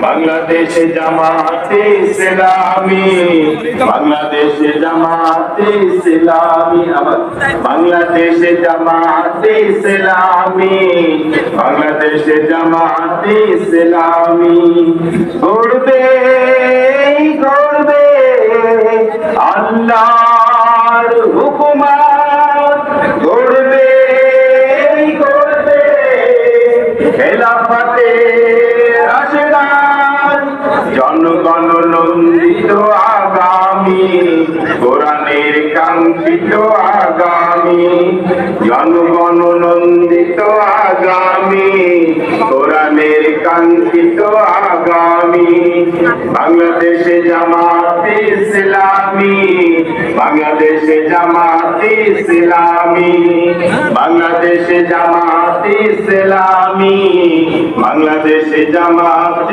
বাংলাদেশে জামাতে ইসলামী, বাংলাদেশে জামাতে ইসলামী, আবার বাংলাদেশে জামাতে ইসলামী, বাংলাদেশে জামাতে ইসলামী গড়বে গড়বে আল্লাহর হুকুমত, গড়বে গড়বে খেলাফতে রাশেদান, জনগণ নন্দিত আগামী, কোরআনের কাঙ্ক্ষিত আগামী, জনগণ নন্দিত আগামী, কোরআনের কাঙ্ক্ষিত আগামী। বাংলাদেশে জামাতে ইসলামী, বাংলাদেশে জামাতে ইসলামী, বাংলাদেশে জামাতে ইসলামী, বাংলাদেশে জামাতে